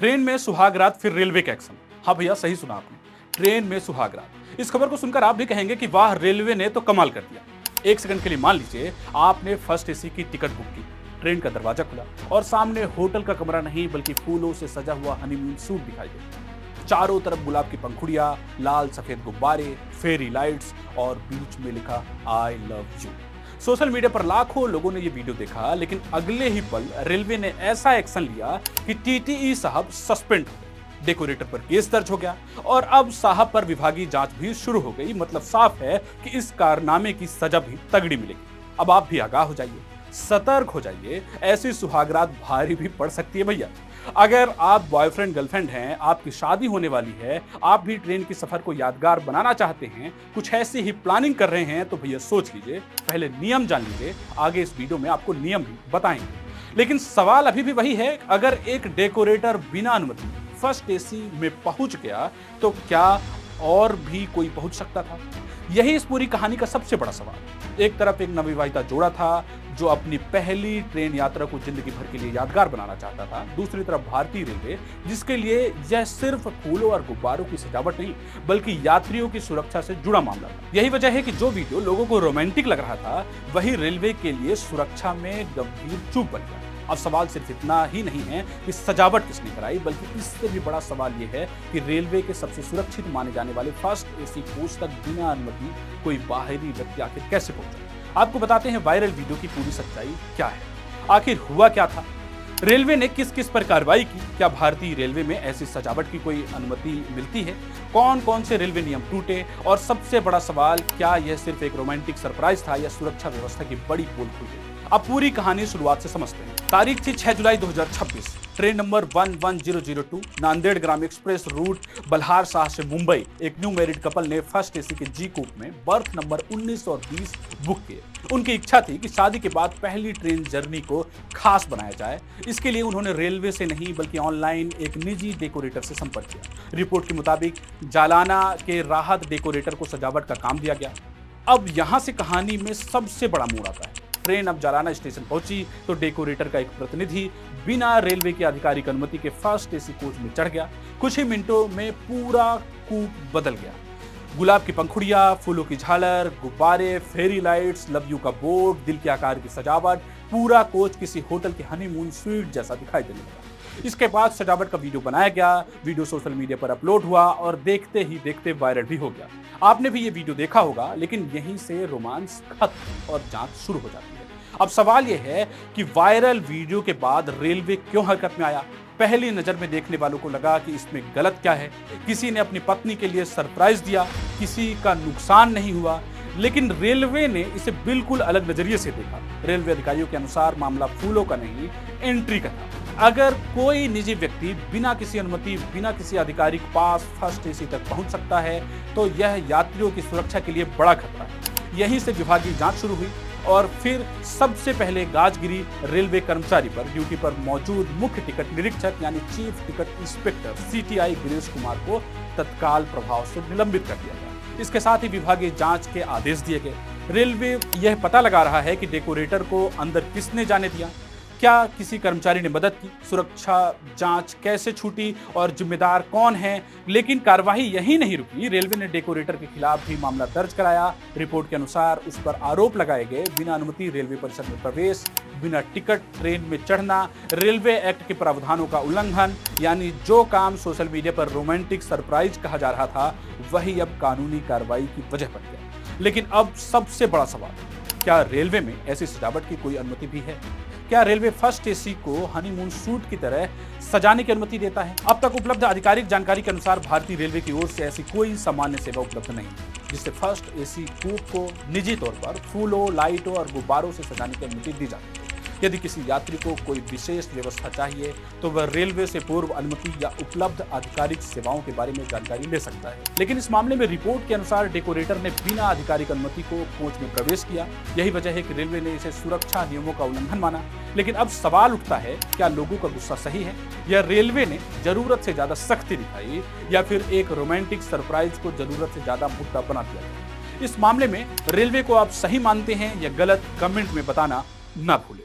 Train में सुहागरात फिर railway का एक्शन। हाँ भैया, सही सुना आपने, ट्रेन में सुहागरात। इस खबर को सुनकर आप भी कहेंगे कि वाह, रेलवे ने तो कमाल कर दिया। एक सेकंड के लिए मान लीजिए आपने फर्स्ट एसी की टिकट बुक की, ट्रेन का दरवाजा खुला और सामने होटल का कमरा नहीं बल्कि फूलों से सजा हुआ हनीमून सूट दिखाई दे। चारों तरफ गुलाब की पंखुड़ियां, लाल सफेद गुब्बारे, फेरी लाइट्स और बीच में लिखा I love you. Social media पर लाखों लोगों ने ये वीडियो देखा, लेकिन अगले ही पल रेलवे ने ऐसा एक्शन लिया कि टीटीई साहब सस्पेंड हो गए, डेकोरेटर पर केस दर्ज हो गया और अब साहब पर विभागीय जांच भी शुरू हो गई। मतलब साफ है कि इस कारनामे की सजा भी तगड़ी मिलेगी। अब आप भी आगाह हो जाइए, सतर्क हो जाइए, ऐसी सुहागरात भारी भी पड़ सकती है भैया। अगर आप बॉयफ्रेंड गर्लफ्रेंड हैं, आपकी शादी होने वाली है, आप भी ट्रेन की सफर को यादगार बनाना चाहते हैं, कुछ ऐसी ही प्लानिंग कर रहे हैं, तो भैया सोच लीजिए, पहले नियम जान लीजिए, आगे इस वीडियो में आपको नियम भी बताएंगे। लेकिन सवाल अभी भी वही है, अगर एक डेकोरेटर बिना अनुमति फर्स्ट एसी में पहुंच गया तो क्या और भी कोई पहुंच सकता था? यही इस पूरी कहानी का सबसे बड़ा सवाल। एक तरफ एक नवविवाहिता जोड़ा था जो अपनी पहली ट्रेन यात्रा को जिंदगी भर के लिए यादगार बनाना चाहता था, दूसरी तरफ भारतीय रेलवे जिसके लिए यह सिर्फ फूलों और गुब्बारों की सजावट नहीं बल्कि यात्रियों की सुरक्षा से जुड़ा मामला था। यही वजह है कि जो वीडियो लोगों को रोमांटिक लग रहा था वही रेलवे के लिए सुरक्षा में गंभीर चूक बन गया। अब सवाल सिर्फ इतना ही नहीं है कि सजावट किसने कराई, बल्कि इससे भी बड़ा सवाल यह है कि रेलवे के सबसे सुरक्षित माने जाने वाले फर्स्ट एसी कोच तक बिना अनुमति कोई बाहरी व्यक्ति आखिर कैसे पहुंचा। आपको बताते हैं वायरल वीडियो की पूरी सच्चाई क्या है, आखिर हुआ क्या था, रेलवे ने किस किस पर कार्रवाई की, क्या भारतीय रेलवे में ऐसी सजावट की कोई अनुमति मिलती है, कौन कौन से रेलवे नियम टूटे, और सबसे बड़ा सवाल, क्या यह सिर्फ एक रोमांटिक सरप्राइज था या सुरक्षा व्यवस्था की बड़ी पोल खुल गई। अब पूरी कहानी शुरुआत से समझते हैं। तारीख थी 6 जुलाई 2026। ट्रेन नंबर 11002 नांदेड़ ग्राम एक्सप्रेस रूट बल्हार शाह से मुंबई। एक न्यू मैरिड कपल ने फर्स्ट एसी के जी कूप में बर्थ नंबर 19 और 20 बुक किए। उनकी इच्छा थी कि शादी के बाद पहली ट्रेन जर्नी को खास बनाया जाए। इसके लिए उन्होंने रेलवे से नहीं बल्कि ऑनलाइन एक निजी डेकोरेटर से संपर्क किया। रिपोर्ट के मुताबिक जालाना के राहत डेकोरेटर को सजावट का काम दिया गया। अब यहां से कहानी में सबसे बड़ा मोड़ आता है। ट्रेन अब जालाना स्टेशन पहुंची तो डेकोरेटर का एक प्रतिनिधि बिना रेलवे की आधिकारिक अनुमति के फर्स्ट एसी कोच में चढ़ गया। कुछ ही मिनटों में पूरा कूप बदल गया। गुलाब की पंखुड़ियां, फूलों की झालर, गुब्बारे, फेरी लाइट्स, लव यू का बोर्ड, दिल के आकार की सजावट, पूरा कोच किसी होटल के हनीमून स्वीट जैसा दिखाई देने लगा। इसके बाद सजावट का वीडियो बनाया गया। वीडियो सोशल मीडिया पर अपलोड हुआ और देखते ही देखते वायरल भी हो गया। आपने भी ये वीडियो देखा होगा, लेकिन यहीं से रोमांस खत्म और जांच शुरू हो जाती है। अब सवाल यह है कि वायरल वीडियो के बाद रेलवे क्यों हरकत में आया। पहली नजर में देखने वालों को लगा कि इसमें गलत क्या है। किसी ने अपनी पत्नी के लिए सरप्राइज दिया, किसी का नुकसान नहीं हुआ, लेकिन रेलवे ने इसे बिल्कुल अलग नजरिए से देखा। रेलवे अधिकारियों के अनुसार मामला फूलों का नहीं, एंट्री का था। अगर कोई निजी व्यक्ति बिना किसी अनुमति, बिना किसी आधिकारिक पास फर्स्ट एसी तक पहुंच सकता है तो यह यात्रियों की सुरक्षा के लिए बड़ा खतरा है। यहीं से विभागीय जांच शुरू हुई और फिर सबसे पहले गाज गिरी रेलवे कर्मचारी पर। ड्यूटी पर मौजूद मुख्य टिकट निरीक्षक यानी chief ticket inspector CTI Girish Kumar को तत्काल प्रभाव से निलंबित कर दिया गया। इसके साथ ही विभागीय जांच के आदेश दिए गए। रेलवे यह पता लगा रहा है कि डेकोरेटर को अंदर किसने जाने दिया, क्या किसी कर्मचारी ने मदद की, सुरक्षा जांच कैसे छूटी और जिम्मेदार कौन है। लेकिन कार्रवाई यहीं नहीं रुकी। रेलवे ने डेकोरेटर के खिलाफ भी मामला दर्ज कराया। रिपोर्ट के अनुसार उस पर आरोप लगाए गए बिना अनुमति रेलवे परिसर में प्रवेश, बिना टिकट ट्रेन में चढ़ना, रेलवे एक्ट के प्रावधानों का उल्लंघन। यानी जो काम सोशल मीडिया पर रोमांटिक सरप्राइज कहा जा रहा था वही अब कानूनी कार्रवाई की वजह बन गया। लेकिन अब सबसे बड़ा सवाल, क्या रेलवे में ऐसी सजावट की कोई अनुमति भी है? क्या रेलवे फर्स्ट एसी को हनीमून सूट की तरह सजाने की अनुमति देता है? अब तक उपलब्ध आधिकारिक जानकारी के अनुसार भारतीय रेलवे की ओर से ऐसी कोई सामान्य सेवा उपलब्ध नहीं जिससे फर्स्ट एसी कूप को निजी तौर पर फूलों, लाइटों और गुब्बारों से सजाने की अनुमति दी जाती है। यदि किसी यात्री को कोई विशेष व्यवस्था चाहिए तो वह रेलवे से पूर्व अनुमति या उपलब्ध आधिकारिक सेवाओं के बारे में जानकारी ले सकता है। लेकिन इस मामले में रिपोर्ट के अनुसार डेकोरेटर ने बिना आधिकारिक अनुमति को कोच में प्रवेश किया। यही वजह है कि रेलवे ने इसे सुरक्षा नियमों का उल्लंघन माना। लेकिन अब सवाल उठता है, क्या लोगों का गुस्सा सही है या रेलवे ने जरूरत से ज्यादा सख्ती दिखाई या फिर एक रोमांटिक सरप्राइज को जरूरत से ज्यादा मुद्दा बना दिया। इस मामले में रेलवे को आप सही मानते हैं या गलत, कमेंट में बताना ना भूलें।